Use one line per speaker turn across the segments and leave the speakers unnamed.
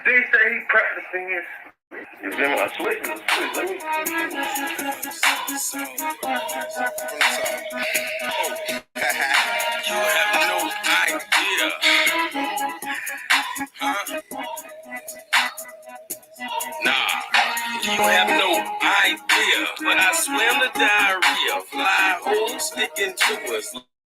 They say he practicing his. You feel me? I switch. Let me. You have no idea. Huh? Nah, you have no idea. But I swam the diarrhea. Fly holes sticking to us.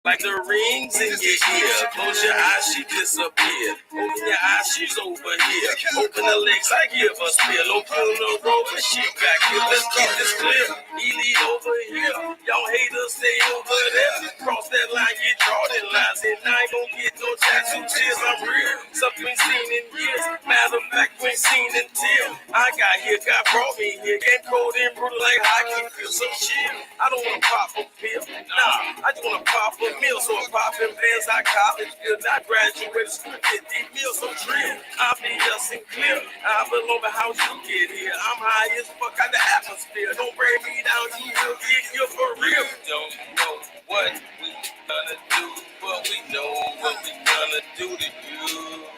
Like the rings in your ear. Close your eyes, she disappeared. Open your eyes, she's over here. Open the legs, I give her spear. No pull, no rope, and she got killed. Let's keep this clear. Elite over here. Y'all haters stay over there. Cross that line, get drawn in lines. And I ain't gon' get no tattoo tears. I'm real. Something we ain't seen in years. Matter of fact, we ain't seen until I got here. God brought me here. Getting cold and brutal like hockey. Feel so chill. I don't wanna pop a pill. Nah, I just wanna pop a meal, so I'm popping bands like college good. I graduated school, get these meals, so drill. I'll be just and clear. I belong to how you get here. I'm high as fuck out the atmosphere. Don't bring me down, you will get here for real. Don't know what we gonna do, but we know what we gonna do to you.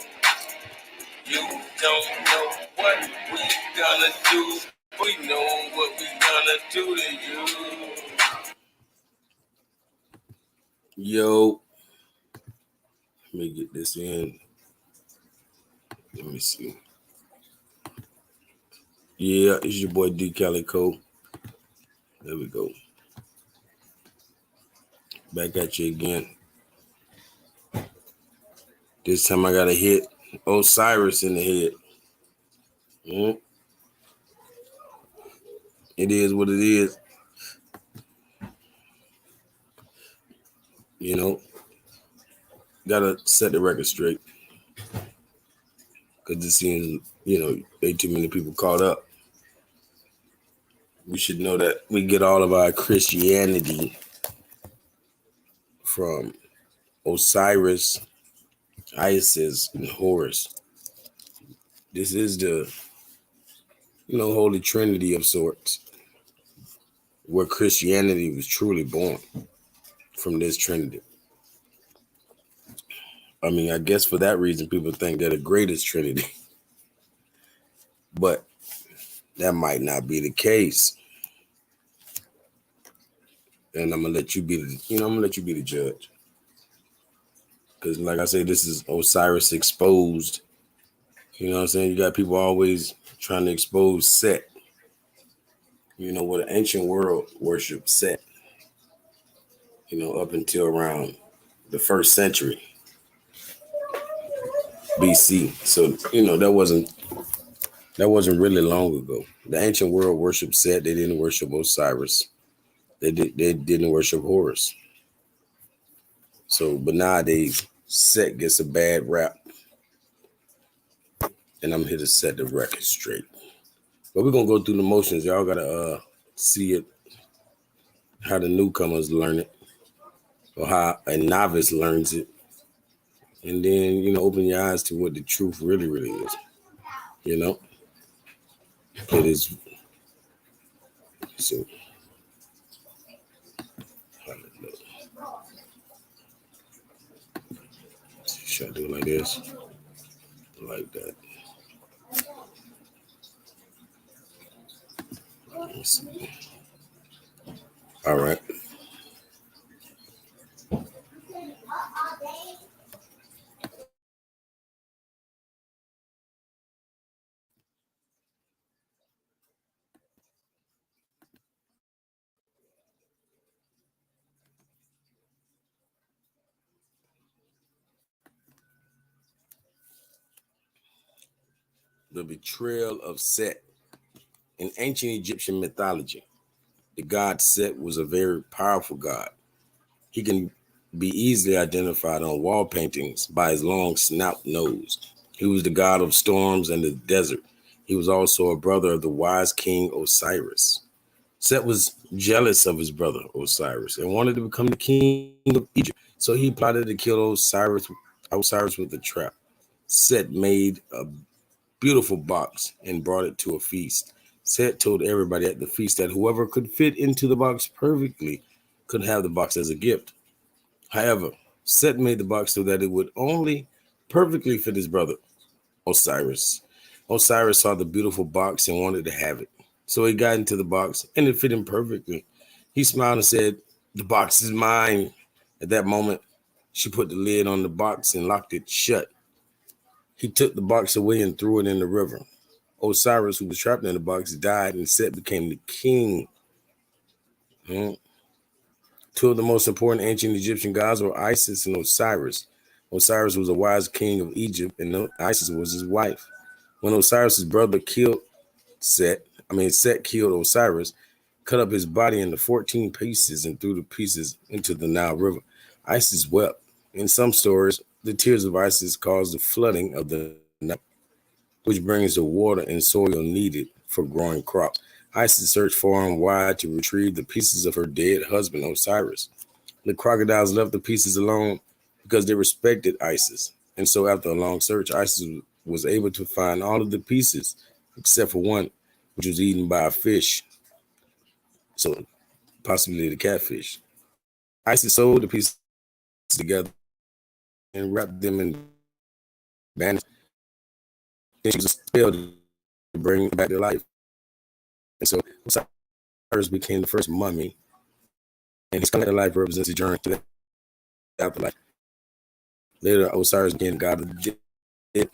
You don't know what we gonna do, we know what we gonna do to you. Yo, let me get this in. Let me see. Yeah, it's your boy D Calico. There we go. Back at you again. This time I got a hit Osiris in the head. It is what it is. You know, gotta set the record straight. Because it seems, way too many people caught up. We should know that we get all of our Christianity from Osiris, Isis, and Horus. This is the, Holy Trinity of sorts, where Christianity was truly born from this Trinity. I mean, I guess for that reason, people think they're the greatest Trinity. But that might not be the case. And I'm gonna let you be the judge. Because like I say, this is Osiris exposed. You know what I'm saying? You got people always trying to expose Set. What the ancient world worship Set. Up until around the 1st century BC. So, that wasn't really long ago. The ancient world worshiped Set. They didn't worship Osiris. They didn't worship Horus. So, but nowadays, Set gets a bad rap. And I'm here to set the record straight. But we're going to go through the motions. Y'all got to see it, how the newcomers learn it, or how a novice learns it. And then, open your eyes to what the truth really, really is. It is. So, should I do it like this? Like that. Let me see. All right. The betrayal of Set. In ancient Egyptian mythology, the god Set was a very powerful god. He can be easily identified on wall paintings by his long snout nose. He was the god of storms and the desert. He was also a brother of the wise king Osiris. Set was jealous of his brother Osiris and wanted to become the king of Egypt. So he plotted to kill Osiris with a trap. Set made a beautiful box and brought it to a feast. Set told everybody at the feast that whoever could fit into the box perfectly could have the box as a gift. However, Set made the box so that it would only perfectly fit his brother Osiris. Osiris saw the beautiful box and wanted to have it. So he got into the box and it fit him perfectly. He smiled and said, "The box is mine." At that moment, she put the lid on the box and locked it shut. He took the box away and threw it in the river. Osiris, who was trapped in the box, died and Set became the king. Two of the most important ancient Egyptian gods were Isis and Osiris. Osiris was a wise king of Egypt, and Isis was his wife. When Osiris's brother killed Set killed Osiris, cut up his body into 14 pieces and threw the pieces into the Nile River. Isis wept. In some stories, the tears of Isis caused the flooding of the Nile, which brings the water and soil needed for growing crops. Isis searched far and wide to retrieve the pieces of her dead husband, Osiris. The crocodiles left the pieces alone because they respected Isis. And so, after a long search, Isis was able to find all of the pieces except for one, which was eaten by a fish. So, possibly the catfish. Isis sewed the pieces together and wrapped them in bandages. Then she was spelled to bring back to life. And so Osiris became the first mummy, and his coming to life represents a journey to the afterlife. Later, Osiris became the god of the dead.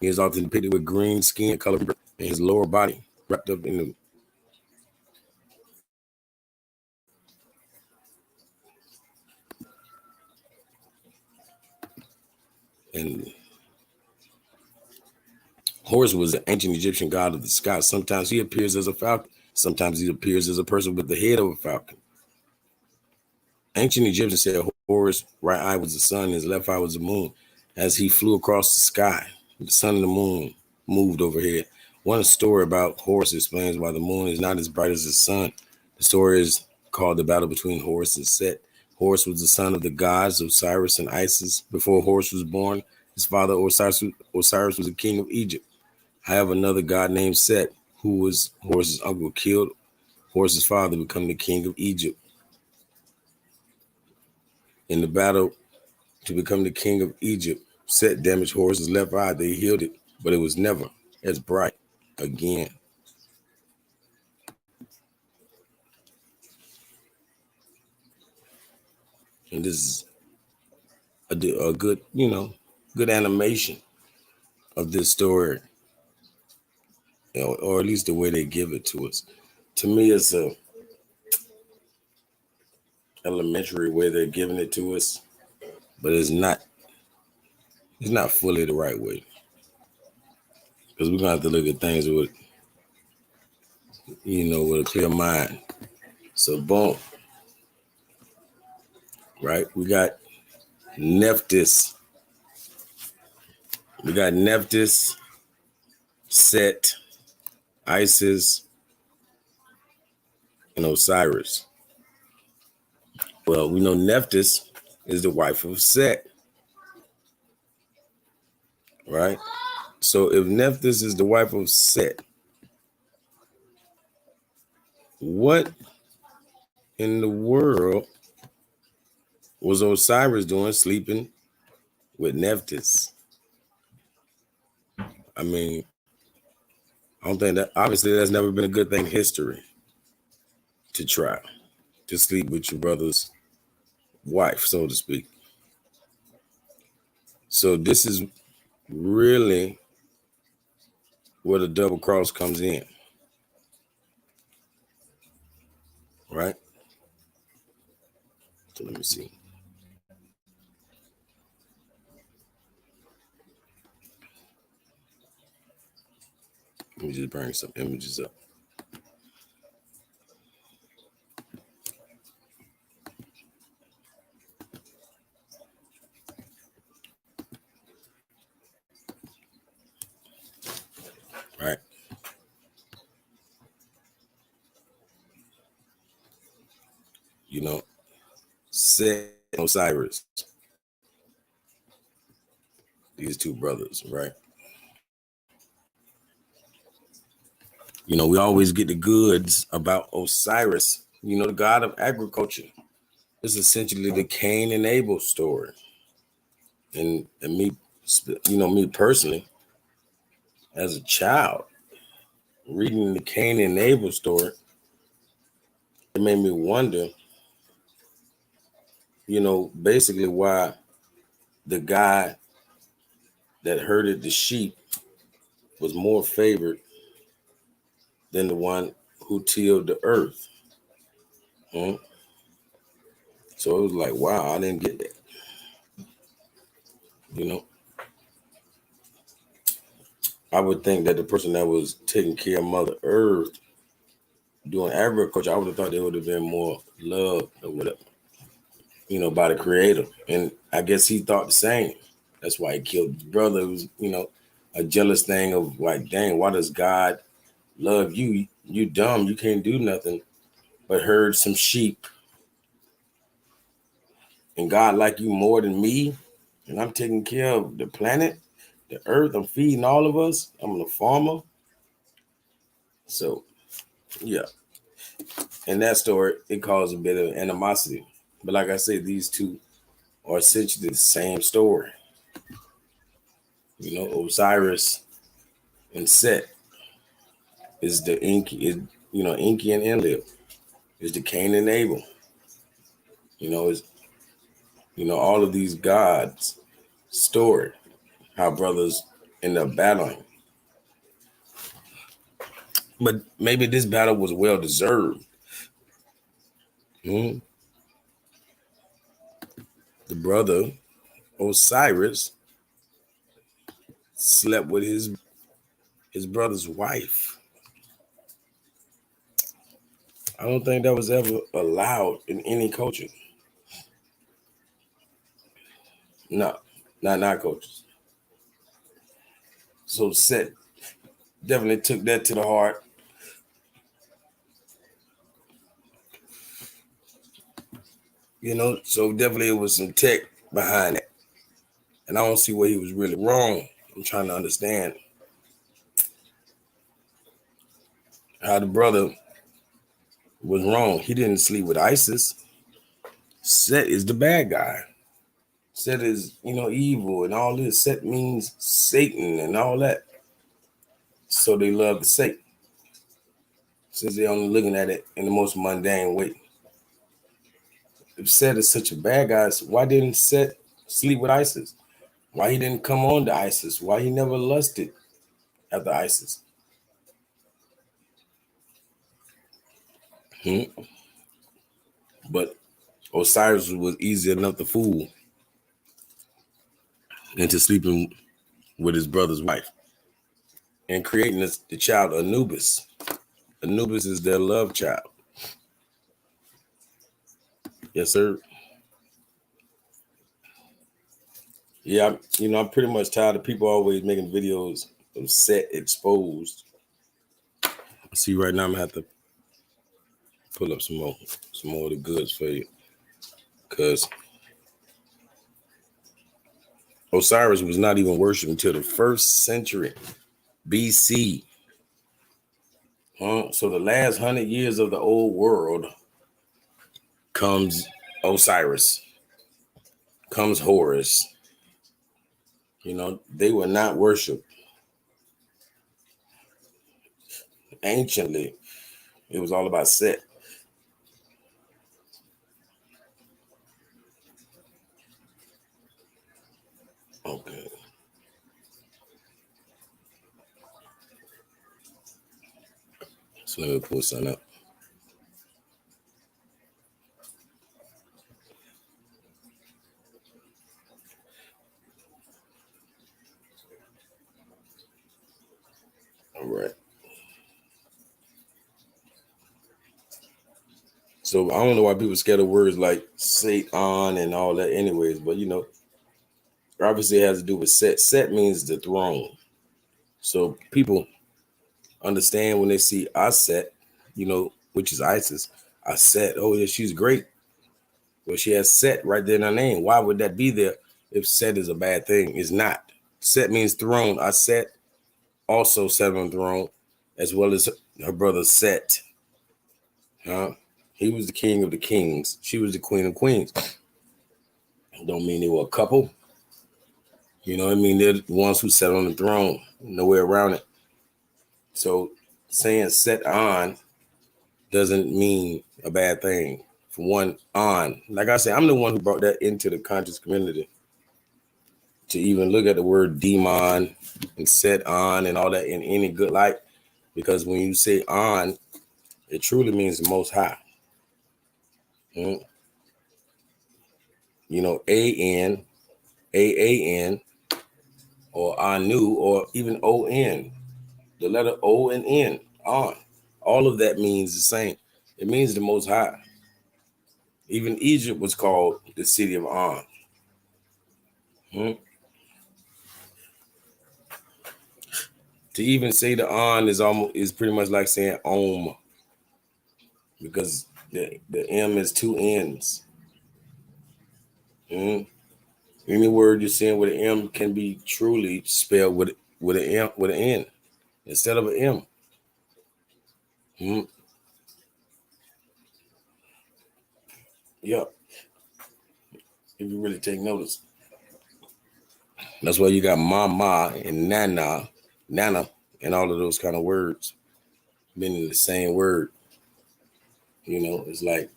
He is often depicted with green skin color and his lower body wrapped up in the and Horus was an ancient Egyptian god of the sky. Sometimes he appears as a falcon. Sometimes he appears as a person with the head of a falcon. Ancient Egyptians said Horus' right eye was the sun, and his left eye was the moon. As he flew across the sky, the sun and the moon moved overhead. One story about Horus explains why the moon is not as bright as the sun. The story is called the battle between Horus and Set. Horus was the son of the gods Osiris and Isis. Before Horus was born, his father Osiris was the king of Egypt. However, another god named Set, who was Horus's uncle, killed Horus's father, becoming the king of Egypt. In the battle to become the king of Egypt, Set damaged Horus's left eye. They healed it, but it was never as bright again. And this is a good, good animation of this story, or at least the way they give it to us. To me, it's a elementary way they're giving it to us, but it's not fully the right way, because we're gonna have to look at things with with a clear mind. So boom, right? We got Nephthys, Set, Isis, and Osiris. Well, we know Nephthys is the wife of Set, right? So if Nephthys is the wife of Set, what in the world was Osiris doing sleeping with Nephthys? I mean, I don't think that, obviously that's never been a good thing in history to try to sleep with your brother's wife, so to speak. So this is really where the double cross comes in, right? So let me see. Let me just bring some images up. Right. Set and Osiris, these two brothers, right? We always get the goods about Osiris, the god of agriculture. It's essentially the Cain and Abel story. And me personally, as a child, reading the Cain and Abel story, it made me wonder, basically why the guy that herded the sheep was more favored than the one who tilled the earth. Hmm? So it was like, wow, I didn't get that. I would think that the person that was taking care of Mother Earth doing agriculture, I would have thought they would have been more loved or whatever, by the creator. And I guess he thought the same. That's why he killed his brother. It was, a jealous thing of like, dang, why does God love you? You dumb, you can't do nothing but herd some sheep. And God like you more than me. And I'm taking care of the planet, the earth. I'm feeding all of us. I'm the farmer. So, yeah. In that story, it caused a bit of animosity. But like I said, these two are essentially the same story. Osiris and Set is the Enki and Enlil. Is the Cain and Abel. Is all of these gods story, how brothers end up battling. But maybe this battle was well deserved. The brother Osiris slept with his brother's wife. I don't think that was ever allowed in any culture. No, not cultures. So Set definitely took that to the heart. So definitely it was some tech behind it. And I don't see where he was really wrong. I'm trying to understand how the brother was wrong. He didn't sleep with Isis. Set is the bad guy. Set is, evil and all this. Set means Satan and all that. So they love the Satan. Since they're only looking at it in the most mundane way. If Set is such a bad guy, why didn't Set sleep with Isis? Why he didn't come on to Isis? Why he never lusted after Isis? But Osiris was easy enough to fool into sleeping with his brother's wife and creating the child Anubis. Anubis is their love child. Yes, sir. Yeah, I'm pretty much tired of people always making videos of Set exposed. See, right now I'm gonna have to pull up some more of the goods for you, because Osiris was not even worshipped until the 1st century BC. So the last 100 years of the old world comes Osiris, comes Horus. They were not worshipped. Anciently, it was all about Set. Okay. So let me pull something up. All right. So I don't know why people scared of words like Satan and all that anyways, but obviously it has to do with Set. Set means the throne. So people understand when they see Aset, which is Isis. Aset, oh yeah, she's great. Well, she has Set right there in her name. Why would that be there if Set is a bad thing? It's not. Set means throne. Aset also sat on the throne, as well as her brother Set. He was the king of the kings. She was the queen of queens. Don't mean they were a couple. You know what I mean? They're the ones who sat on the throne. No way around it. So saying set on doesn't mean a bad thing. For one, on. Like I said, I'm the one who brought that into the conscious community. To even look at the word demon and set on and all that in any good light. Because when you say on, it truly means the most high. You know, A-N, A-A-N, or Anu, or even O-N. The letter O and N, on. All of that means the same. It means the most high. Even Egypt was called the city of On. To even say the on is pretty much like saying Om, because the M is two N's. Any word you're saying with an M can be truly spelled with an M with an N instead of an M. Yep. If you really take notice. That's why you got mama and nana, and all of those kind of words meaning the same word. You know, it's like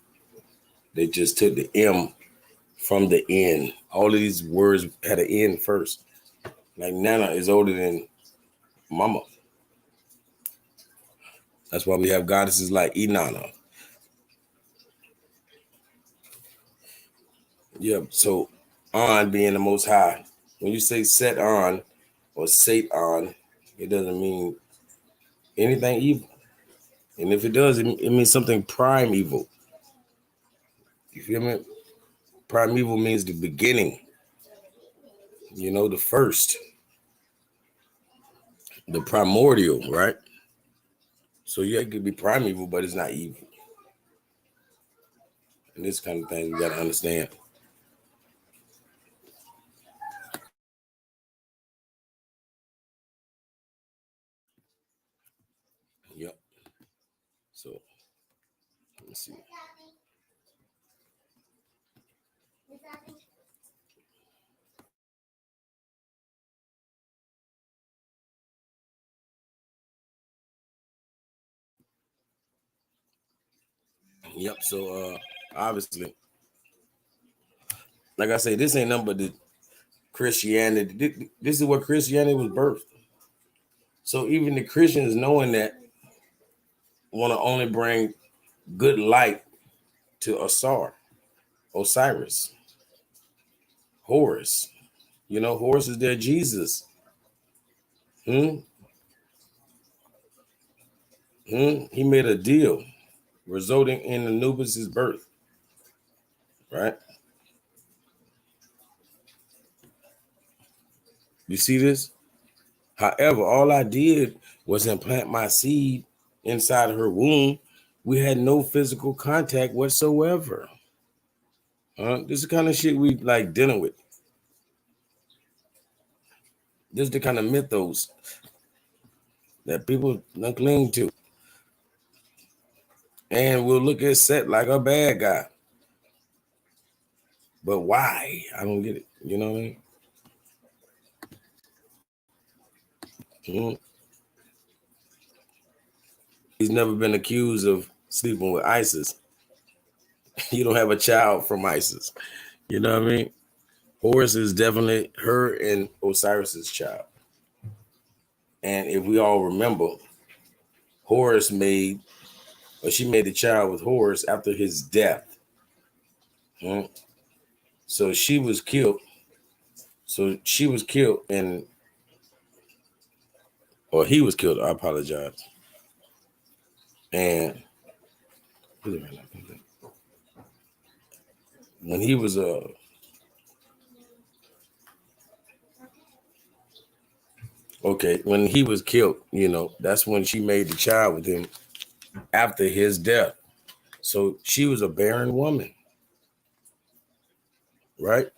they just took the M from the N. All of these words had an N first. Like nana is older than mama. That's why we have goddesses like Inanna. Yep. So on being the most high. When you say set on or sate on, it doesn't mean anything evil. And if it does, it means something primeval. You feel me? Primeval means the beginning. You know, the first. The primordial, right? So yeah, it could be primeval, but it's not evil. And this kind of thing you gotta understand. Yep. So let's see. Yep. So obviously, like I say, this ain't nothing but the Christianity. This is what Christianity was birthed. So even the Christians knowing that want to only bring good light to Osiris, Horus. You know, Horus is their Jesus. He made a deal resulting in Anubis's birth, right? You see this? However, all I did was implant my seed inside of her womb. We had no physical contact whatsoever. This is the kind of shit we like dealing with. This is the kind of mythos that people don't cling to. And we'll look at Set like a bad guy. But why? I don't get it. You know what I mean? He's never been accused of sleeping with Isis. You don't have a child from Isis. You know what I mean? Horus is definitely her and Osiris's child. And if we all remember, she made the child with Horus after his death. So she was killed. Or he was killed. I apologize. And when he was when he was killed, you know, that's when she made the child with him after his death. So she was a barren woman, right?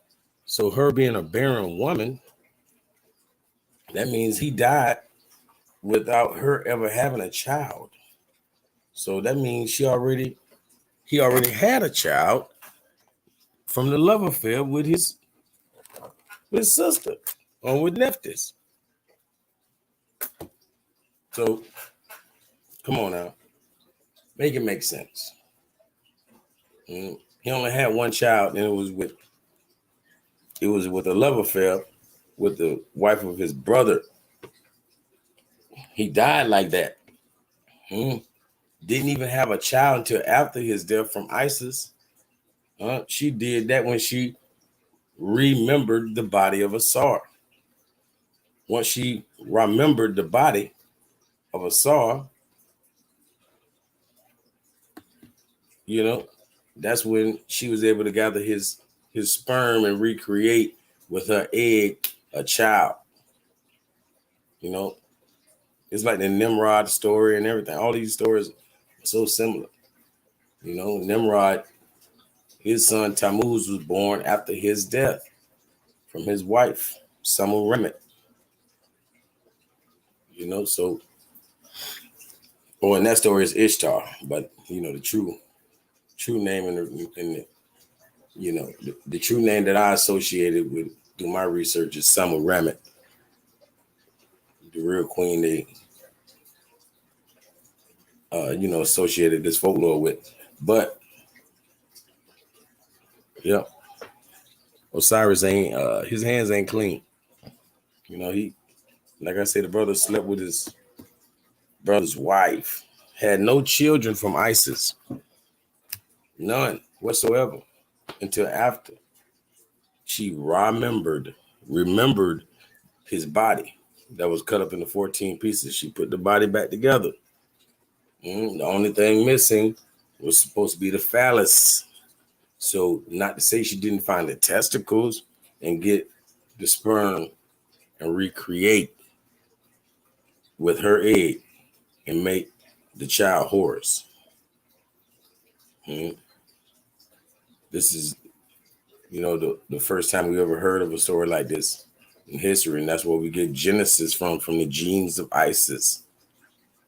So her being a barren woman, that means he died without her ever having a child. So that means he already had a child from the love affair with his sister, on with Nephthys. So, come on now. Make it make sense. He only had one child, and it was with a love affair with the wife of his brother. He died like that. Didn't even have a child until after his death from Isis. She did that when she remembered the body of Osiris. Once she remembered the body of Osiris, that's when she was able to gather his sperm and recreate with her egg a child. It's like the Nimrod story and everything. All these stories are so similar. Nimrod, his son Tammuz was born after his death from his wife, Samuremet. And that story is Ishtar, but the true name the true name that I associated with through my research is Samuremet, the real queen they associated this folklore with. But yeah, Osiris ain't his hands ain't clean. He, like I said, the brother slept with his brother's wife, had no children from Isis, none whatsoever, until after she remembered his body that was cut up into 14 pieces. She put the body back together. The only thing missing was supposed to be the phallus. So not to say she didn't find the testicles and get the sperm and recreate with her egg and make the child Horus. This is, the first time we ever heard of a story like this in history, and that's where we get Genesis from the genes of Isis.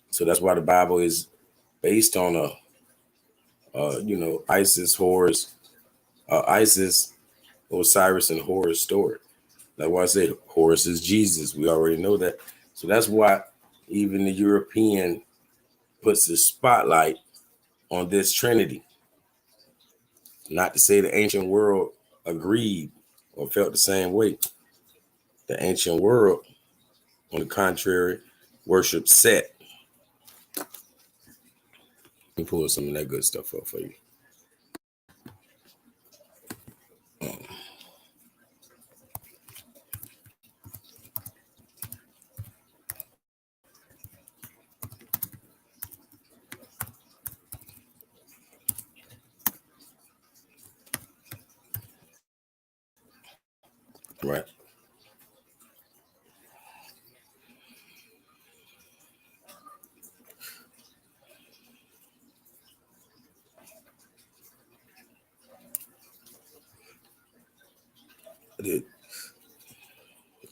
So that's why the Bible is based on Isis, Horus, Isis, Osiris, and Horus story. That's why I say Horus is Jesus. We already know that. So that's why even the European puts the spotlight on this Trinity. Not to say the ancient world agreed or felt the same way. The ancient world, on the contrary, worshiped Set. Let me pull some of that good stuff up for you. Right.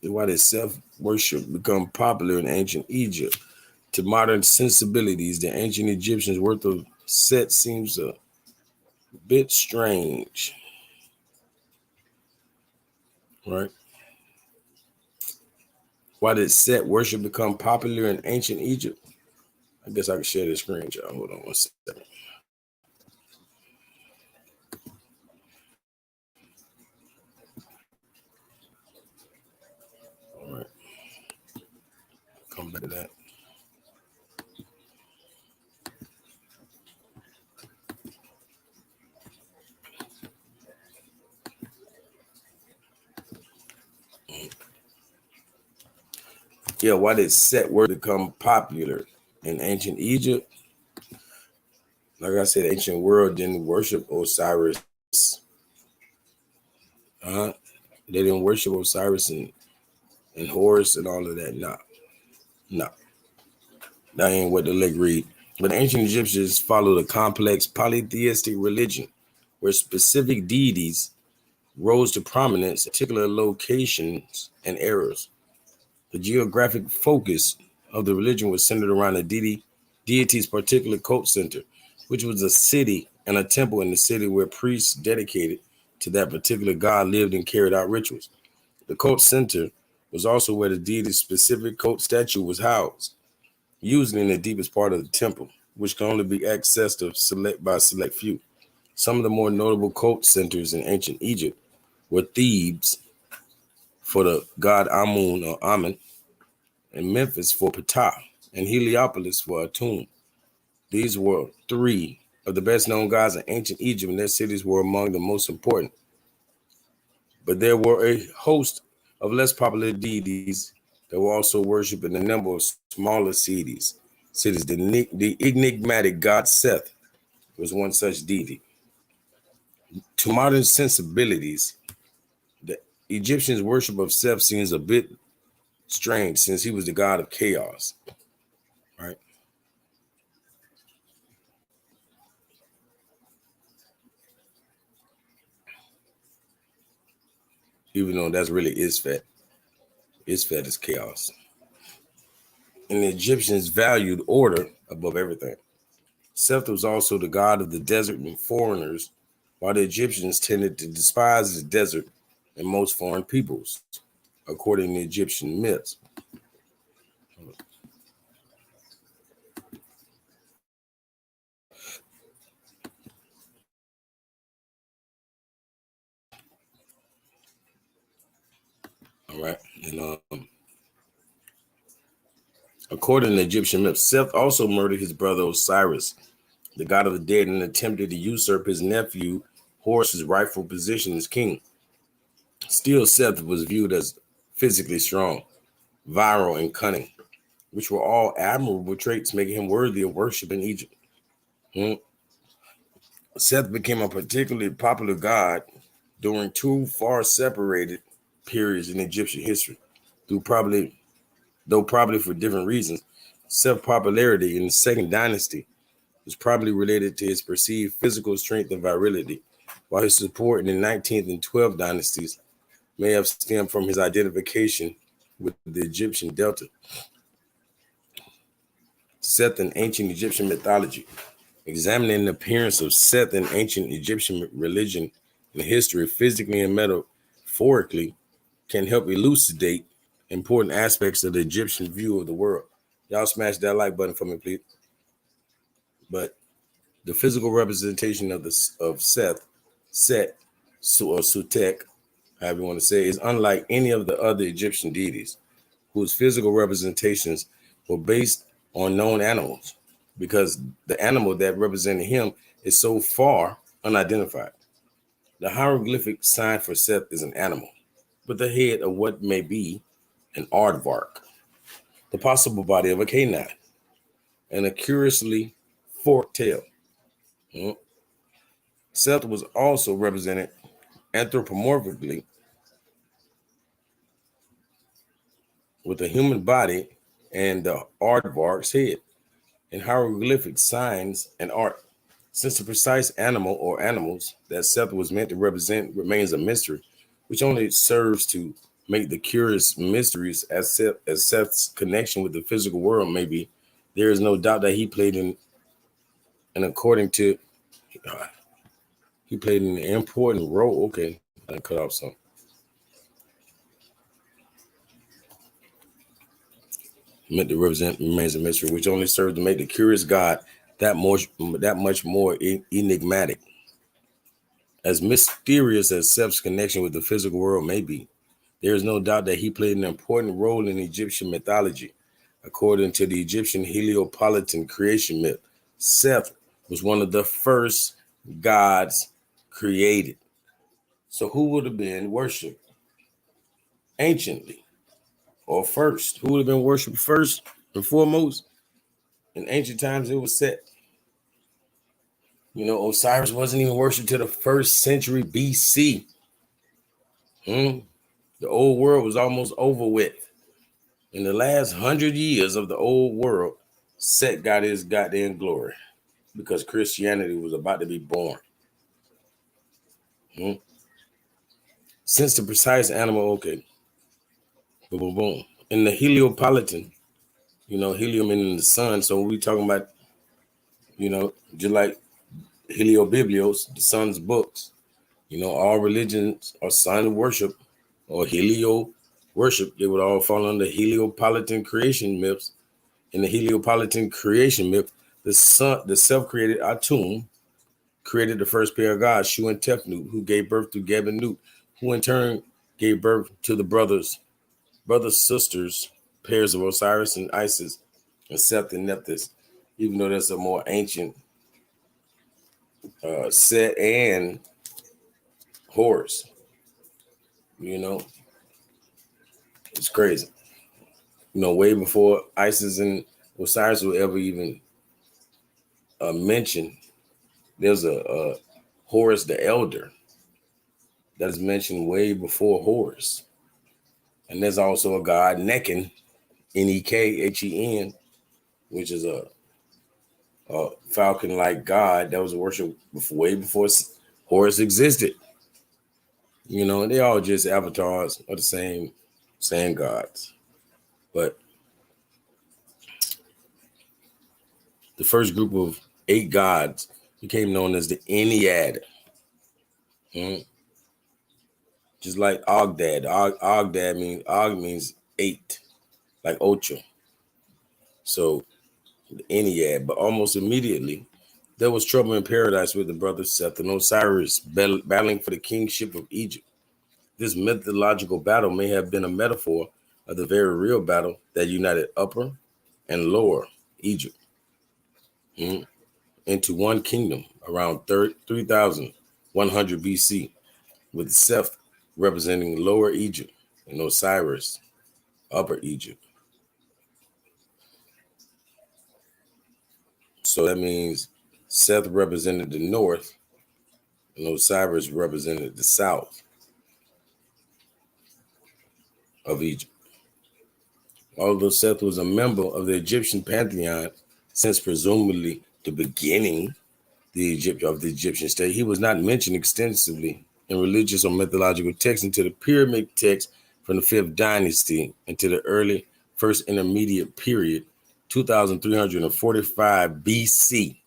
Why did self-worship become popular in ancient Egypt? To modern sensibilities, the ancient Egyptians' worship of Set seems a bit strange. Right? Why did Set worship become popular in ancient Egypt? I guess I can share the screen, y'all. Hold on one second. All right. Come back to that. Yeah, why did Set worship become popular in ancient Egypt? Like I said, the ancient world didn't worship Osiris. They didn't worship Osiris and Horus and all of that. No. That ain't what the leg read. But the ancient Egyptians followed a complex polytheistic religion where specific deities rose to prominence in particular locations and eras. The geographic focus of the religion was centered around the deity's particular cult center, which was a city and a temple in the city where priests dedicated to that particular god lived and carried out rituals. The cult center was also where the deity's specific cult statue was housed, usually in the deepest part of the temple, which can only be accessed by a select few. Some of the more notable cult centers in ancient Egypt were Thebes for the god Amun or Amen, and Memphis for Ptah, and Heliopolis for Atum. These were three of the best known gods in ancient Egypt, and their cities were among the most important. But there were a host of less popular deities that were also worshipped in a number of smaller cities. The enigmatic god Seth was one such deity. To modern sensibilities, the Egyptians' worship of Seth seems a bit strange since he was the god of chaos, right? Even though that's really Isfet. Isfet is chaos. And the Egyptians valued order above everything. Seth was also the god of the desert and foreigners, while the Egyptians tended to despise the desert and most foreign peoples, according to Egyptian myths. All right. And according to Egyptian myths, Seth also murdered his brother Osiris, the god of the dead, and attempted to usurp his nephew Horus's rightful position as king. Still, Seth was viewed as physically strong, virile, and cunning, which were all admirable traits making him worthy of worship in Egypt. Seth became a particularly popular god during two far separated periods in Egyptian history, though probably for different reasons. Seth's popularity in the Second Dynasty was probably related to his perceived physical strength and virility, while his support in the 19th and 12th dynasties may have stemmed from his identification with the Egyptian Delta. Seth in ancient Egyptian mythology. Examining the appearance of Seth in ancient Egyptian religion and history, physically and metaphorically, can help elucidate important aspects of the Egyptian view of the world. Y'all smash that like button for me, please. But the physical representation of Seth, Set, or Sutek, however you want to say, is unlike any of the other Egyptian deities, whose physical representations were based on known animals, because the animal that represented him is so far unidentified. The hieroglyphic sign for Seth is an animal, with the head of what may be an aardvark, the possible body of a canine, and a curiously forked tail. Seth was also represented anthropomorphically with a human body and the aardvark's head in hieroglyphic signs and art. Since the precise animal or animals that Seth was meant to represent remains a mystery, which only serves to make the curious mysteries as Seth's connection with the physical world may be, there is no doubt that he played an important role. Okay, I cut off some. Meant to represent remains a mystery, which only serves to make the curious God that much more enigmatic. As mysterious as Seth's connection with the physical world may be, there is no doubt that he played an important role in Egyptian mythology. According to the Egyptian Heliopolitan creation myth, Seth was one of the first gods created. So who would have been worshipped anciently or first? Who would have been worshipped first and foremost? In ancient times, it was Set. Osiris wasn't even worshipped till the 1st century BC. The old world was almost over with. In the last 100 years of the old world, Set got his goddamn glory because Christianity was about to be born. Since the precise animal, okay, boom, boom, boom. In the Heliopolitan, helium in the sun. So we talking about, just like Heliobiblios, the sun's books. All religions are sun worship or heliobiblios. worship, they would all fall under Heliopolitan creation myths. In the Heliopolitan creation myth, the self-created Atum, created the first pair of gods, Shu and Tefnut, who gave birth to Geb and Nut, who in turn gave birth to the sisters, pairs of Osiris and Isis, and Seth and Nephthys, even though that's a more ancient Set and Horus. You know, it's crazy. You know, way before Isis and Osiris were ever even mentioned, there's a Horus the Elder that is mentioned way before Horus. And there's also a god Nekken, Nekhen, which is a falcon-like god that was worshipped way before Horus existed. You know, and they all just avatars of the same gods. But the first group of 8 gods became known as the Ennead. Just like Ogdad. Og means 8, like ocho. So the Ennead. But almost immediately, there was trouble in paradise with the brothers Seth and Osiris battling for the kingship of Egypt. This mythological battle may have been a metaphor of the very real battle that united Upper and Lower Egypt into one kingdom around 3100 BC, with Seth representing Lower Egypt and Osiris, Upper Egypt. So that means Seth represented the north and Osiris represented the south of Egypt. Although Seth was a member of the Egyptian pantheon since presumably the beginning of the Egyptian state, he was not mentioned extensively in religious or mythological texts until the pyramid text from the 5th dynasty into the early first intermediate period, 2345 BC.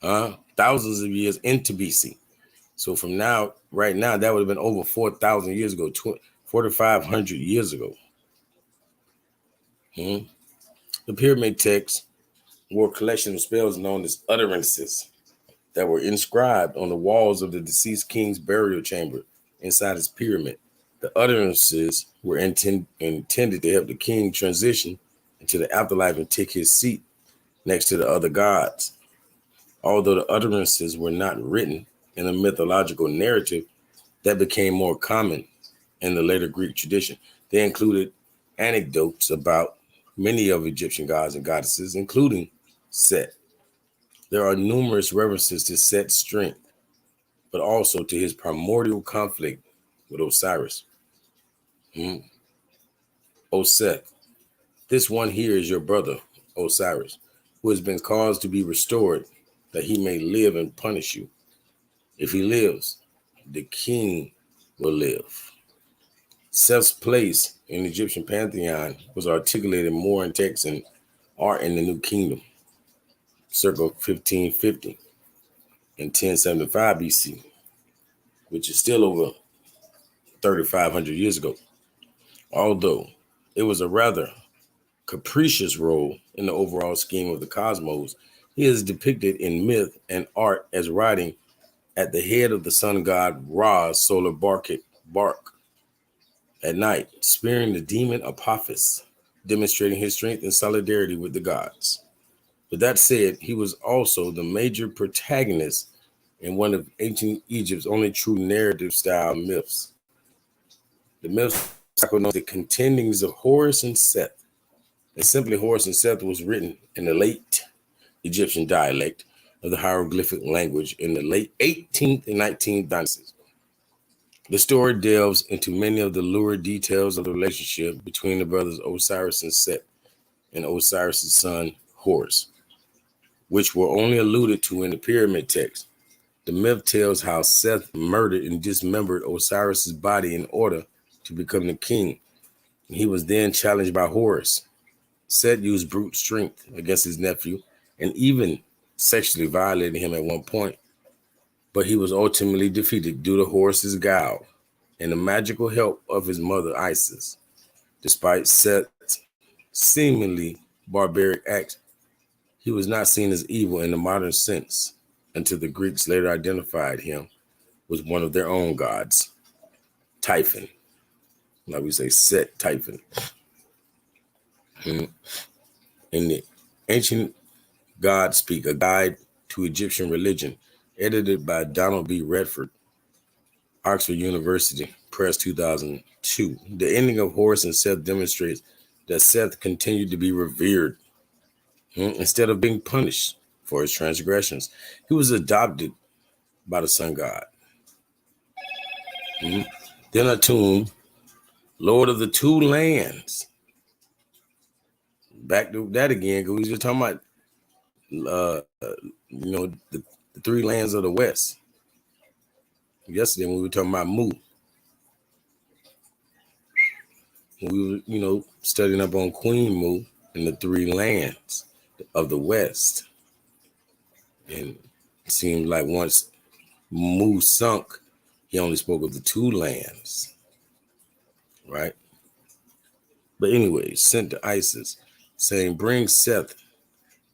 Thousands of years into BC. So from now, right now, that would have been over 4,000 years ago, 4,500 years ago. The pyramid texts were a collection of spells known as utterances that were inscribed on the walls of the deceased king's burial chamber inside his pyramid. The utterances were intended to help the king transition into the afterlife and take his seat next to the other gods. Although the utterances were not written in a mythological narrative, that became more common in the later Greek tradition. They included anecdotes about many of Egyptian gods and goddesses, including Set. There are numerous references to Set's strength, but also to his primordial conflict with Osiris. O Seth, this one here is your brother, Osiris, who has been caused to be restored, that he may live and punish you. If he lives, the king will live. Seth's place in the Egyptian pantheon was articulated more in text and art in the New Kingdom, circa 1550 and 1075 BC, which is still over 3,500 years ago. Although it was a rather capricious role in the overall scheme of the cosmos, he is depicted in myth and art as riding at the head of the sun god Ra's solar bark at night, spearing the demon Apophis, demonstrating his strength and solidarity with the gods. But that said, he was also the major protagonist in one of ancient Egypt's only true narrative style myths. The myths are known as the contendings of Horus and Seth. And simply, Horus and Seth was written in the late Egyptian dialect of the hieroglyphic language in the late 18th and 19th dynasties. The story delves into many of the lurid details of the relationship between the brothers Osiris and Set and Osiris' son Horus, which were only alluded to in the pyramid text. The myth tells how Seth murdered and dismembered Osiris' body in order to become the king. He was then challenged by Horus. Set used brute strength against his nephew and even sexually violated him at one point, but he was ultimately defeated due to Horus's guile. and the magical help of his mother Isis. Despite Seth's seemingly barbaric acts, he was not seen as evil in the modern sense until the Greeks later identified him with one of their own gods, Typhon. Like we say, Set Typhon. In the ancient God Speak, a guide to Egyptian religion, edited by Donald B. Redford, Oxford University Press 2002. The ending of Horus and Seth demonstrates that Seth continued to be revered instead of being punished for his transgressions. He was adopted by the sun god. Then Atum, Lord of the Two Lands. Back to that again, because we were just talking about the three lands of the West. Yesterday when we were talking about Mu. We were, studying up on Queen Mu and the three lands of the West. And it seemed like once Mu sunk, he only spoke of the two lands. Right? But anyway, sent to Isis, saying, bring Seth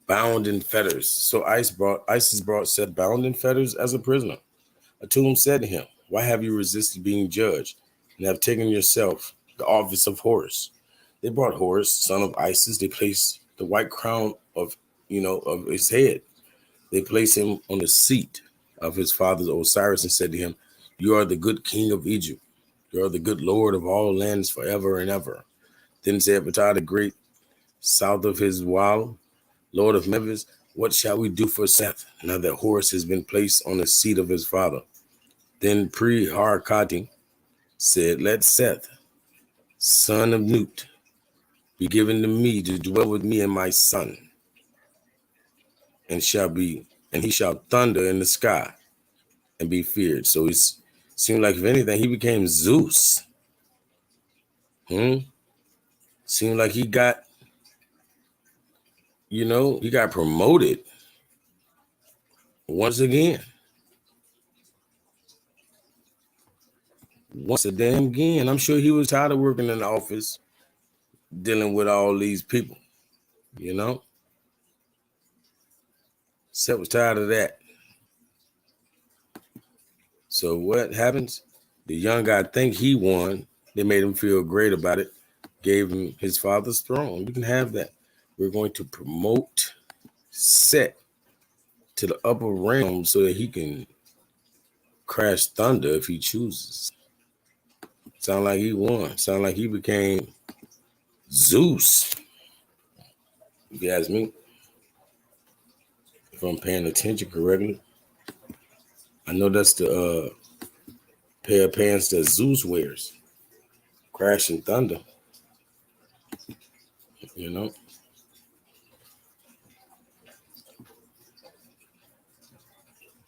bound in fetters. So Isis brought Seth bound in fetters as a prisoner. Atum said to him, why have you resisted being judged and have taken yourself the office of Horus? They brought Horus, son of Isis. They placed the white crown of his head. They placed him on the seat of his father Osiris and said to him, you are the good king of Egypt. You are the good Lord of all lands forever and ever. Then said Ptah the great, south of his wall, Lord of Memphis, what shall we do for Seth now that Horus has been placed on the seat of his father? Then Pre-Harkati said, let Seth, son of Nut, be given to me to dwell with me and my son, and he shall thunder in the sky and be feared. So it seemed like, if anything, he became Zeus. Seemed like he got, he got promoted once again. Once a damn again. I'm sure he was tired of working in the office, dealing with all these people, Seth was tired of that. So what happens? The young guy think he won. They made him feel great about it. Gave him his father's throne. You can have that. We're going to promote Set to the upper realm so that he can crash thunder if he chooses. Sound like he won. Sound like he became Zeus. If you ask me, if I'm paying attention correctly, I know that's the pair of pants that Zeus wears. Crashing thunder.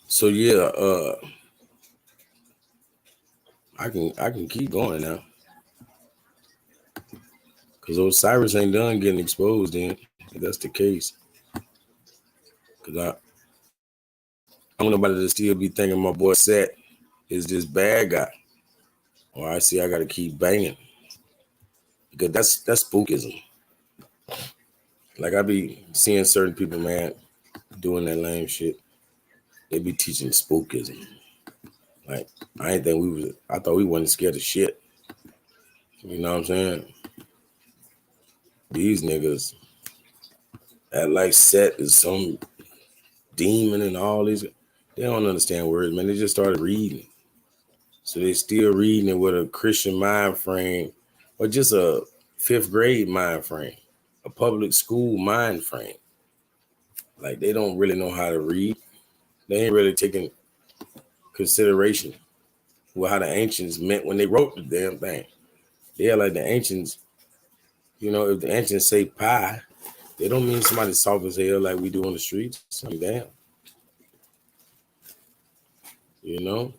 So yeah, I can keep going now. Because Osiris ain't done getting exposed then, if that's the case. Because I want nobody to still be thinking my boy Set is this bad guy. Or I gotta keep banging. Because that's spookism. Like I be seeing certain people, man, doing that lame shit. They be teaching spookism. Like I thought we wasn't scared of shit. You know what I'm saying? These niggas act like Set is some demon and all these. They don't understand words, man. They just started reading. So they still reading it with a Christian mind frame or just a 5th grade mind frame, a public school mind frame. Like they don't really know how to read. They ain't really taking consideration with how the ancients meant when they wrote the damn thing. Yeah, like the ancients, if the ancients say pie, they don't mean somebody soft as hell like we do on the streets. I mean, damn. Let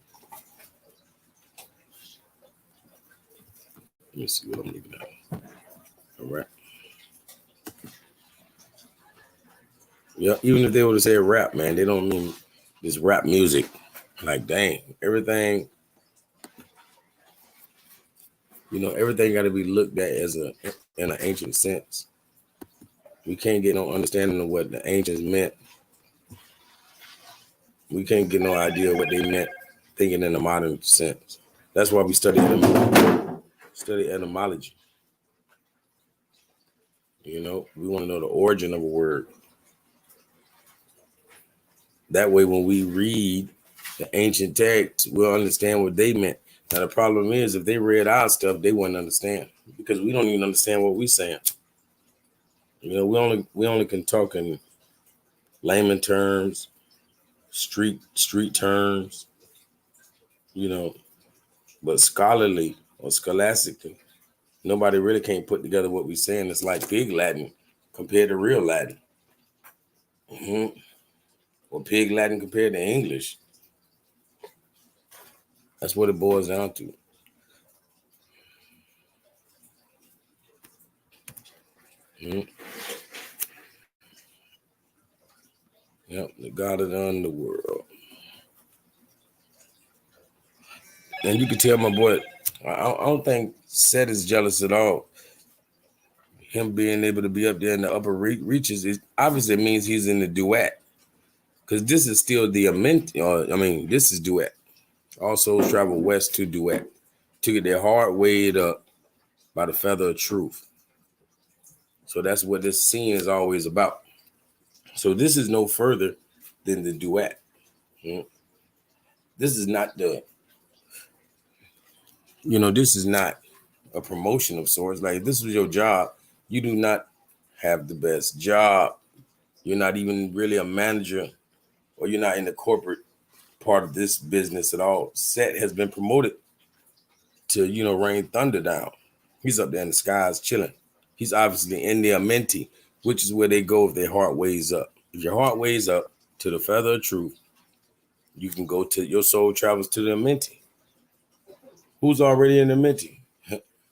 me see what I'm looking at. All right. Yeah, even if they would have said rap, man, they don't mean this rap music. Like, dang, everything
Everything got to be looked at as in an ancient sense. We can't get no understanding of what the ancients meant. We can't get no idea what they meant thinking in a modern sense. That's why we study etymology. We want to know the origin of a word. That way, when we read the ancient texts, we'll understand what they meant. Now, the problem is, if they read our stuff, they wouldn't understand because we don't even understand what we're saying. We only can talk in layman terms, street terms, but scholarly or scholastically, nobody really can't put together what we're saying. It's like pig Latin compared to real Latin, or pig Latin compared to English. That's what it boils down to. Yep, the God of the underworld. And you can tell my boy, I don't think Seth is jealous at all. Him being able to be up there in the upper reaches, it obviously means he's in the duet. Because this is still the this is duet. All souls travel west to duet. To get their heart weighed up by the feather of truth. So that's what this scene is always about. So this is no further than the duet. This is not this is not a promotion of sorts. Like, if this was your job, you do not have the best job. You're not even really a manager, or you're not in the corporate part of this business at all. Seth has been promoted to, rain thunder down. He's up there in the skies chilling. He's obviously in the Amenti, which is where they go if their heart weighs up. If your heart weighs up to the feather of truth, you can go to your soul travels to the Amenti. Who's already in the Amenti?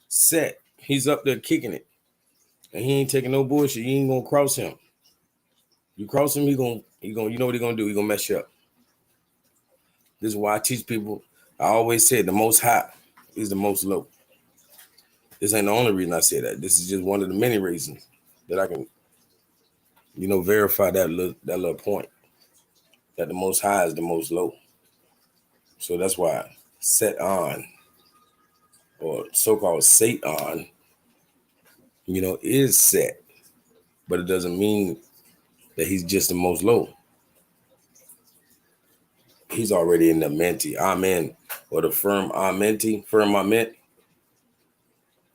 Seth. He's up there kicking it. And he ain't taking no bullshit. You ain't gonna cross him. You cross him, you know what he gonna do? He gonna mess you up. This is why I teach people. I always say the most high is the most low. This ain't the only reason I say that. This is just one of the many reasons that I can, verify that little point. That the most high is the most low. So that's why Set on, or so-called Satan, is set. But it doesn't mean that he's just the most low. He's already in the menti, amen, or the firmament.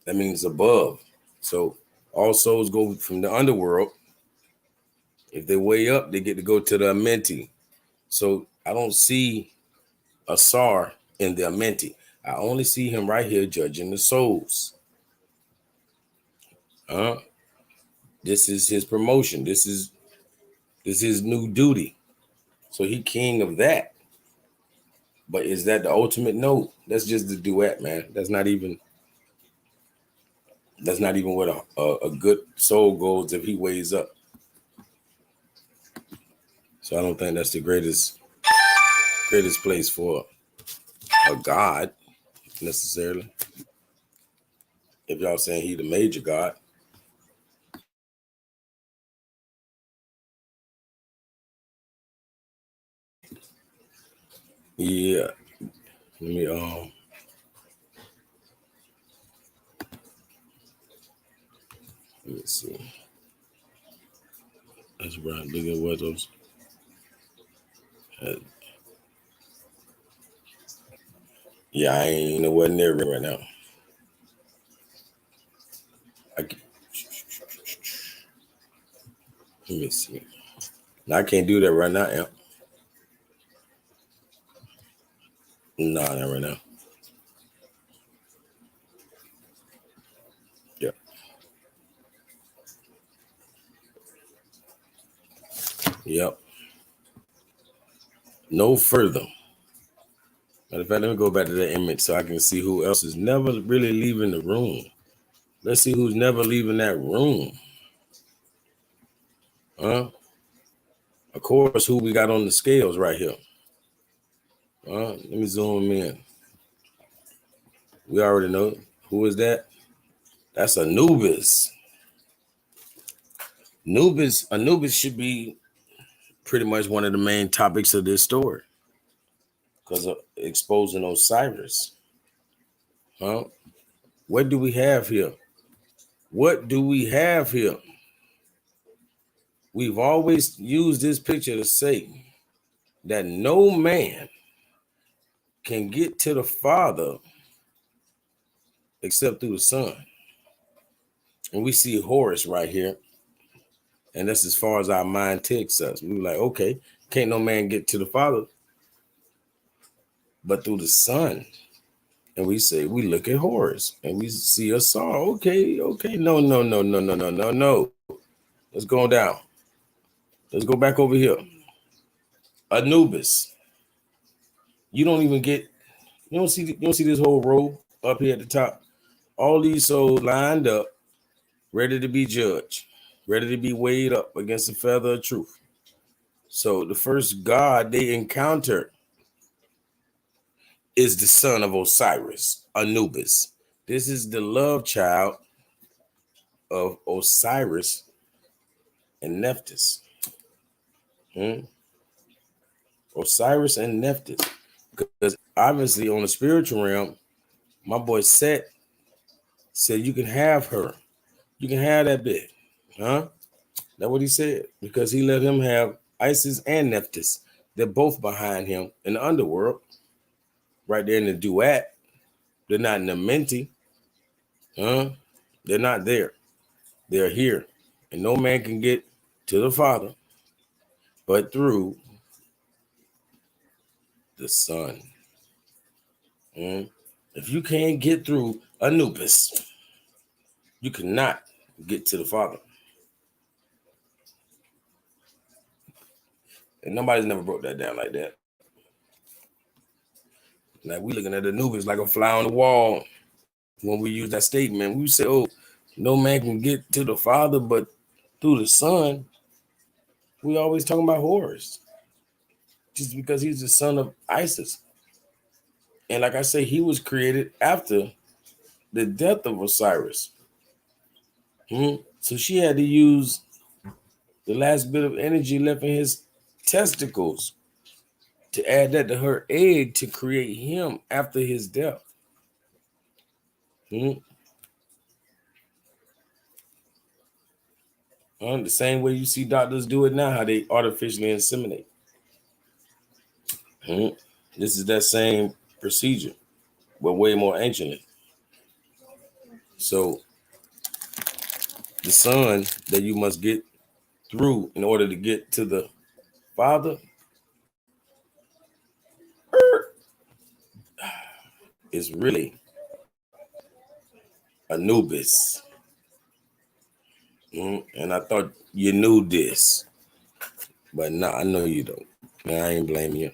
That means above. So all souls go from the underworld. If they way up, they get to go to the amenti. So I don't see a Sar in the amenti. I only see him right here judging the souls. This is his promotion. This is his new duty. So he king of that. But is that the ultimate? No, that's just the duet, man. That's not even what a good soul goes if he weighs up. So I don't think that's the greatest place for a god necessarily. If y'all saying he the major god. Yeah. Let me see. That's right. Look at what those. Yeah, I ain't nowhere near it right now. Let me see. Now, I can't do that right now, Amp. No, not right now. Yep. Yep. No further. Matter of fact, let me go back to that image so I can see who else is never really leaving the room. Let's see who's never leaving that room. Of course, who we got on the scales right here. Let me zoom in. We already know Who is that? That's Anubis. Anubis should be pretty much one of the main topics of this story because of exposing Osiris. Huh? What do we have here? What do we have here? We've always used this picture to say that no man can get to the Father except through the Son. And we see Horus right here. And that's as far as our mind takes us. We were like, okay, can't no man get to the Father but through the Son. And we say, we look at Horus and we see a song. Okay. No. Let's go down. Let's go back over here. Anubis. You don't see this whole row up here at the top. All these souls lined up, ready to be judged, ready to be weighed up against the feather of truth. So the first god they encounter is the son of Osiris, Anubis. This is the love child of Osiris and Nephthys. Osiris and Nephthys. Because obviously on the spiritual realm, my boy Set said you can have her. You can have that bit. Huh? That's what he said. Because he let him have Isis and Nephthys. They're both behind him in the underworld. Right there in the duet. They're not in the Menti. Huh? They're not there. They're here. And no man can get to the Father but through the Son. If you can't get through Anubis, you cannot get to the Father. And nobody's never broke that down like that. Like we looking at Anubis like a fly on the wall when we use that statement. We say, oh, no man can get to the Father but through the Son. We always talking about Horus. Just because he's the son of Isis. And like I say, he was created after the death of Osiris. So she had to use the last bit of energy left in his testicles to add that to her egg to create him after his death. The same way you see doctors do it now, how they artificially inseminate. This is that same procedure, but way more anciently. So the Son that you must get through in order to get to the Father is really Anubis. And I thought you knew this, but no, I know you don't. Man, I ain't blaming you.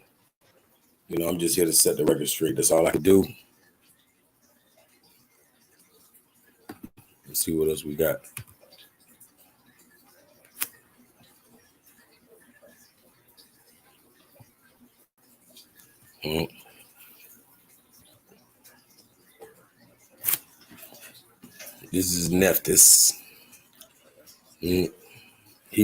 I'm just here to set the record straight. That's all I can do. Let's see what else we got. This is Nephthys. He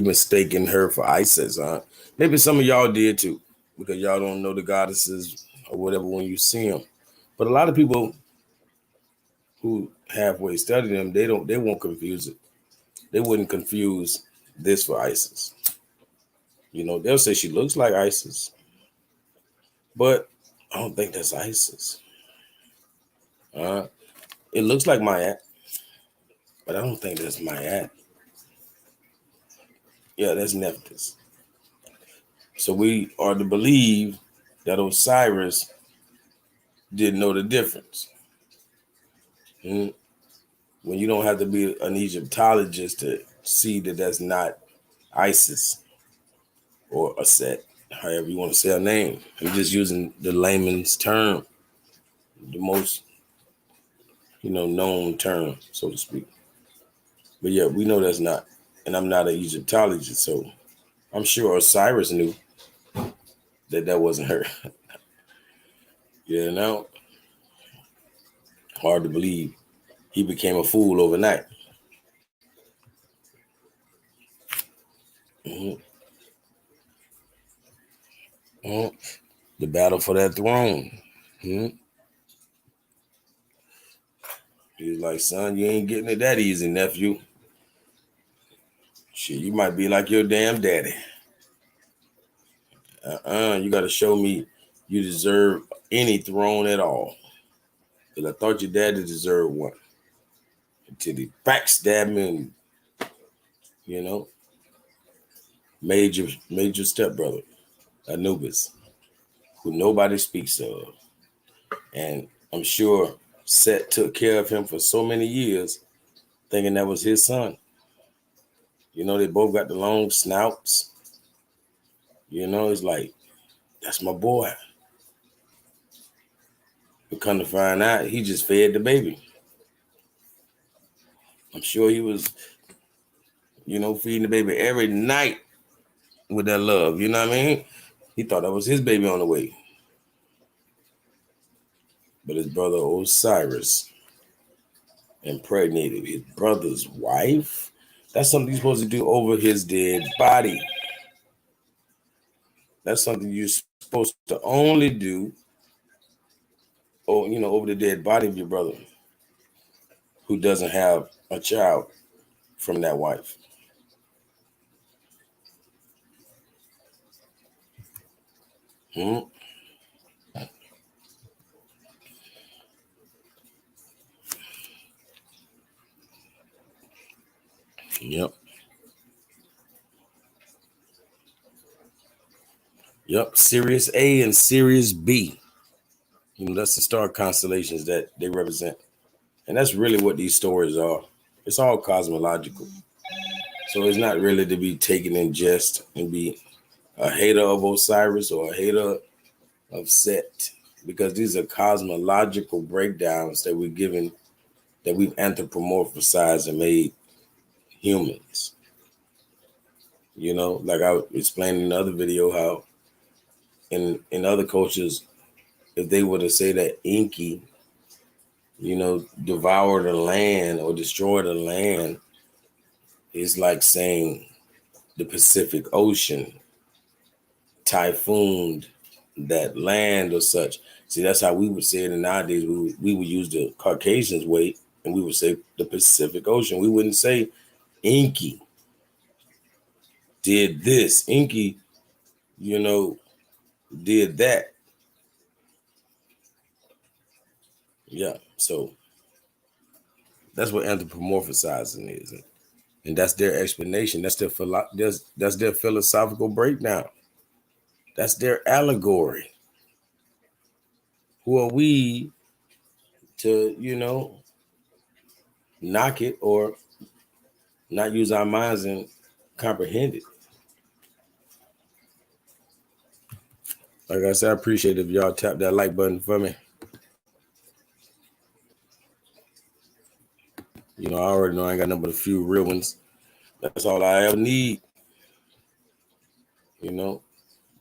mistaken her for Isis, huh? Maybe some of y'all did too, because y'all don't know the goddesses or whatever when you see them. But a lot of people who halfway study them, they won't confuse it. They wouldn't confuse this for Isis. They'll say she looks like Isis, but I don't think that's Isis. It looks like Mayat, but I don't think that's Mayat. Yeah, that's Nephthys. So we are to believe that Osiris didn't know the difference. When you don't have to be an Egyptologist to see that that's not Isis or a set, however you want to say her name. I'm just using the layman's term, the most, known term, so to speak. But yeah, we know that's not. And I'm not an Egyptologist, so I'm sure Osiris knew that wasn't her. Hard to believe. he became a fool overnight. Mm-hmm. Mm-hmm. The battle for that throne. Mm-hmm. He was like, son, you ain't getting it that easy, nephew. Shit, you might be like your damn daddy. You got to show me you deserve any throne at all. Because I thought your daddy deserved one. Until he backstabbed me and, you know, major stepbrother, Anubis, who nobody speaks of. And I'm sure Set took care of him for so many years, thinking that was his son. You know, they both got the long snouts. You know, it's like, that's my boy. But come to find out, he just fed the baby. I'm sure he was, you know, feeding the baby every night with that love. You know what I mean? He thought that was his baby on the way. But his brother Osiris impregnated his brother's wife. That's something you're supposed to do over his dead body. That's something you're supposed to only do, or you know, over the dead body of your brother who doesn't have a child from that wife. Hmm? Yep. Yep. Sirius A and Sirius B. You know, that's the star constellations that they represent. And that's really what these stories are. It's all cosmological. So it's not really to be taken in jest and be a hater of Osiris or a hater of Set, because these are cosmological breakdowns that we're given, that we've anthropomorphized and made humans. You know, like I explained in another video how in other cultures, if they were to say that Inky, you know, devour the land or destroy the land, it's like saying the Pacific Ocean typhooned that land or such. See, that's how we would say it. And nowadays, we would use the Caucasians' way, and we would say the Pacific Ocean. We wouldn't say Inky did this. Inky, you know, did that. Yeah. So that's what anthropomorphizing is, and that's their explanation. That's their philosophical breakdown. That's their allegory. Who are we to, you know, knock it or not use our minds and comprehend it? Like I said, I appreciate it if y'all tap that like button for me. You know, I already know I ain't got nothing but a few real ones. That's all I ever need. You know,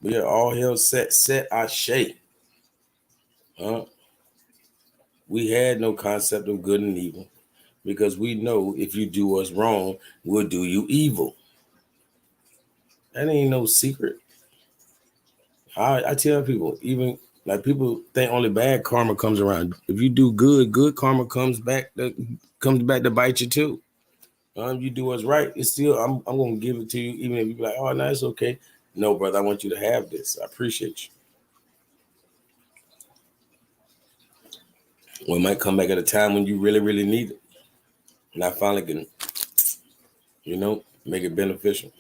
we are all hell set our shape. Huh? We had no concept of good and evil because we know if you do us wrong, we'll do you evil. That ain't no secret. I tell people, even like people think only bad karma comes around. If you do good, good karma comes back to bite you too. You do what's right, it's still I'm gonna give it to you, even if you be like, oh no, it's okay. No, brother, I want you to have this. I appreciate you. We might come back at a time when you really, really need it. And I finally can, you know, make it beneficial.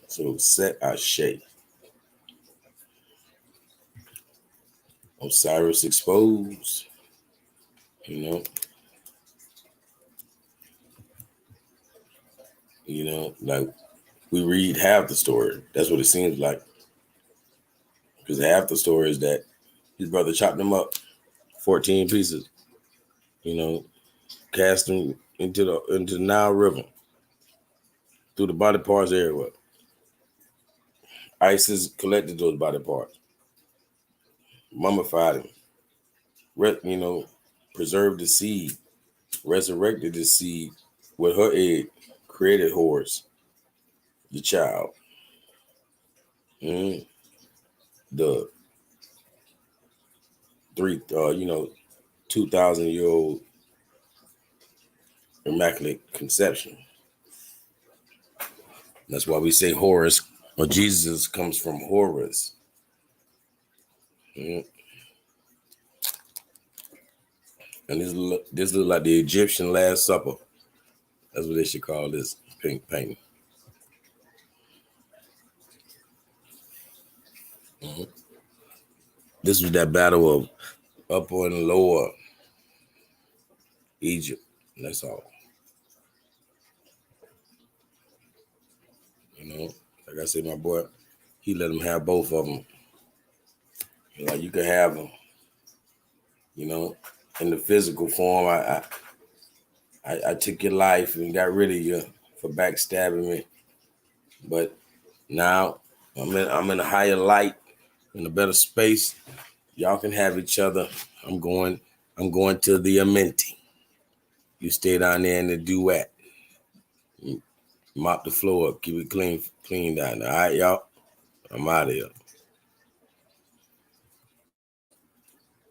So set our shape. Osiris exposed, you know. You know, like we read half the story. That's what it seems like. Because half the story is that his brother chopped him up 14 pieces, you know, cast him into the Nile River through the body parts everywhere. ISIS collected those body parts, mummified him, you know, preserved the seed, resurrected the seed with her egg, created Horus, the child. The 2,000-year-old immaculate conception. That's why we say Horus, or Jesus comes from Horus. And this looks like the Egyptian Last Supper. That's what they should call this pink painting. This was that battle of Upper and Lower Egypt. That's all. Like I said, my boy, he let them have both of them. Like, you can have them, in the physical form. I took your life and got rid of you for backstabbing me, but now I'm in a higher light, in a better space. Y'all can have each other. I'm going to the Amenti. You stay down there in the duet. Mop the floor up, keep it clean down there. All right, y'all. I'm out of here.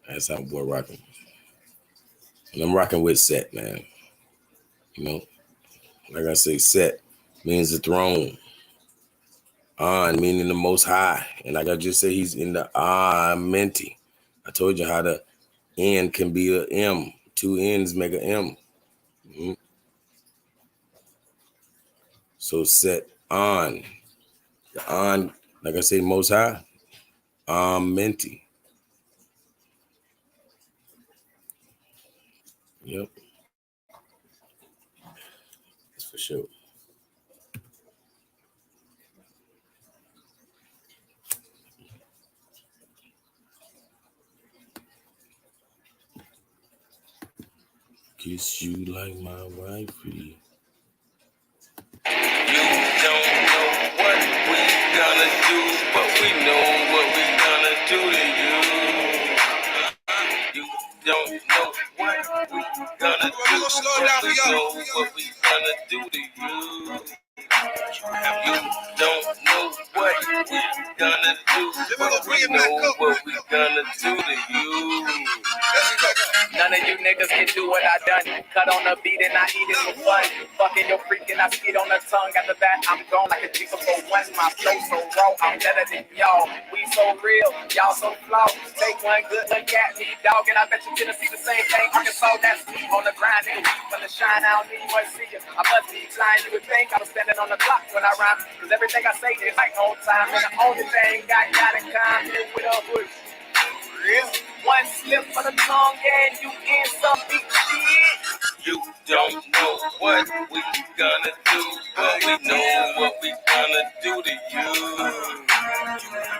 That's how boy rocking. And I'm rocking with Set, man. Like I say, Set means the throne. On meaning the Most High. And like I just said, he's in the Amenti. I told you how the N can be a M. Two N's make an M. So Set on. The on, like I say, Most High. Amenti. Yep. That's for sure. Kiss you like my wifey.
You don't know what we gonna do, but we know what we gonna do to you. You don't know what we gonna do, but we know what we gonna do to you. You don't know what we gonna do, but we know what we gonna do to you.
None of you niggas can do what I done. Cut on the beat and I eat it for fun. Fucking your freak and I skid on the tongue. After that, I'm gone like a chicken for one. My flow so raw, I'm better than y'all. We so real, y'all so flawed. Take one good look at me, dog, and I bet you didn't see the same thing. Arkansas, that's me on the grind, nigga. When the shine, I don't need one see you. I must be lying, you would think I was standing on the clock when I rhyme. Cause everything I say is like on time. And the only thing I got in common with a hood. One slip of the tongue and you in some big shit.
You don't know what we gonna do, but we know what we gonna do to you.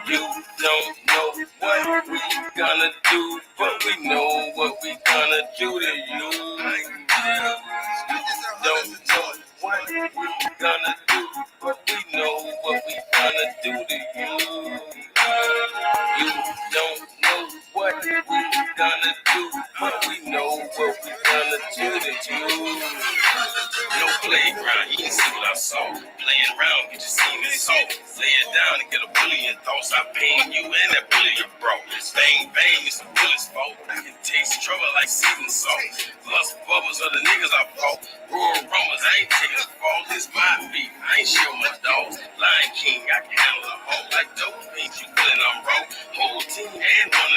You don't know what we gonna do, but we know what we gonna do to you. Don't know what we gonna do, but we know what we gonna do to you. You don't know what we gonna do, but we know what we gonna do to you. No playground, you can see what I saw. Playing around, you just see me soft. Lay it down and get a billion thoughts. I pain you and that billion bro. Bang, bang, it's a bullet's fault. It tastes trouble like season salt. Plus bubbles are the niggas I fought. Rural rumors, I ain't taking a fall. This my beat, I ain't showing my dogs. Lion King, I can handle a hoe like dope. Ain't you feeling I'm wrong? Whole team and one